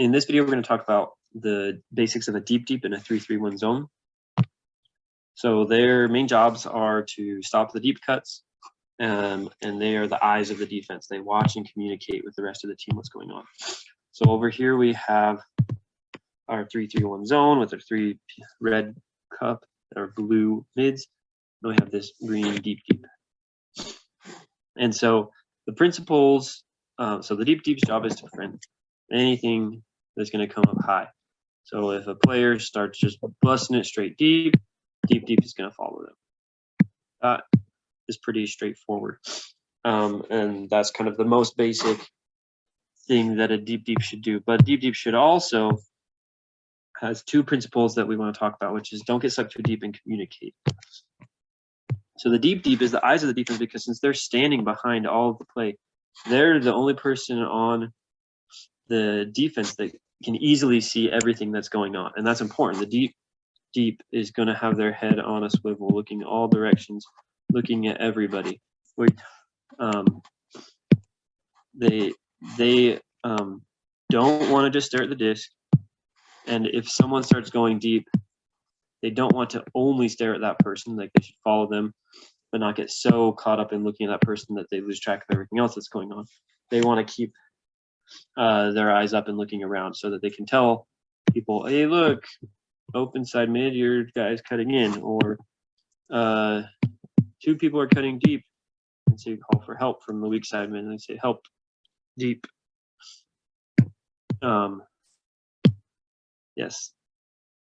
In this video, we're going to talk about the basics of a deep and a 3-3-1 zone. So their main jobs are to stop the deep cuts, and they are the eyes of the defense. They watch and communicate with the rest of the team what's going on. So over here we have our 3-3-1 zone with our 3 red cup, our blue mids, and we have this green deep. And so the principles, so the deep's job is to prevent anything that's going to come up high. So if a player starts just busting it straight deep is going to follow them. That is pretty straightforward. And that's kind of the most basic thing that a deep should do. But deep should also has 2 principles that we want to talk about, which is don't get sucked too deep and communicate. So the deep is the eyes of the defense, because since they're standing behind all of the play, they're the only person on the defense that can easily see everything that's going on. And that's important. The deep is going to have their head on a swivel, looking all directions, looking at everybody. They don't want to just stare at the disc. And if someone starts going deep, they don't want to only stare at that person. Like, they should follow them, but not get so caught up in looking at that person that they lose track of everything else that's going on. They want to keep their eyes up and looking around so that they can tell people, hey, look, open side mid, your guy's cutting in, or 2 people are cutting deep. And so you call for help from the weak side mid, and they say, help deep. Yes.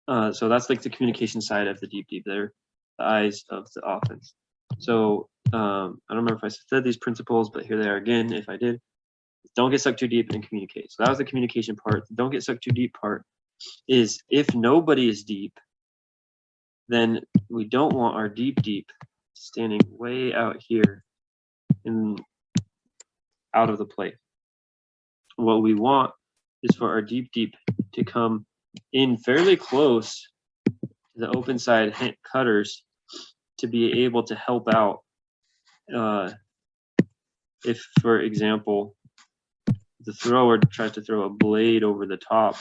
So that's like the communication side of the deep. They're the eyes of the offense. So I don't remember if I said these principles, but here they are again. If I did, don't get sucked too deep and communicate. So that was the communication part. The don't get sucked too deep part is if nobody is deep, then we don't want our deep standing way out here and out of the play. What we want is for our deep to come in fairly close to the open side cutters to be able to help out. If, for example, the thrower tries to throw a blade over the top,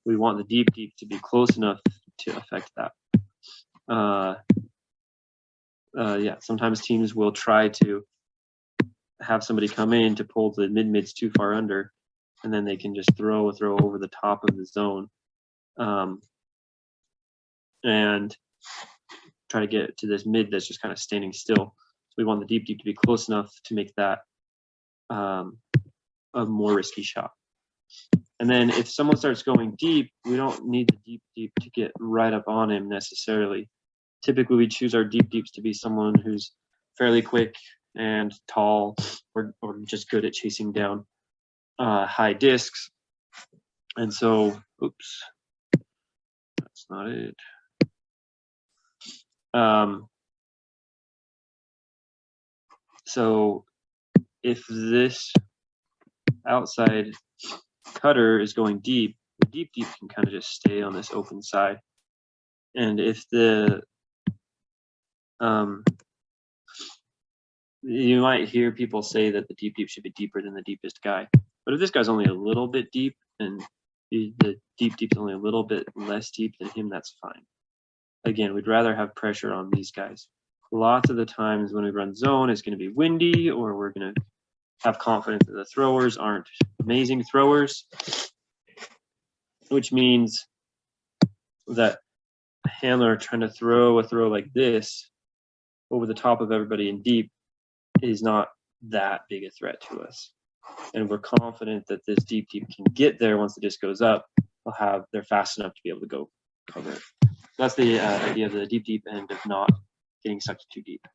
we want the deep to be close enough to affect that. Yeah, sometimes teams will try to have somebody come in to pull the mids too far under, and then they can just throw over the top of the zone, and try to get to this mid that's just kind of standing still. So we want the deep to be close enough to make that a more risky shot. And then if someone starts going deep, we don't need the deep to get right up on him necessarily. Typically, we choose our deep to be someone who's fairly quick and tall, or just good at chasing down high discs. And so, oops, that's not it. So if this outside cutter is going deep, the deep can kind of just stay on this open side. And if the you might hear people say that the deep should be deeper than the deepest guy, but if this guy's only a little bit deep and the deep's only a little bit less deep than him, that's fine. Again, we'd rather have pressure on these guys. Lots of the times when we run zone, it's going to be windy, or we're going to have confidence that the throwers aren't amazing throwers, which means that a handler trying to throw a throw like this over the top of everybody in deep is not that big a threat to us. And we're confident that this deep can get there once the disc goes up. They're fast enough to be able to go cover it. That's the idea of the deep and of not getting sucked too deep.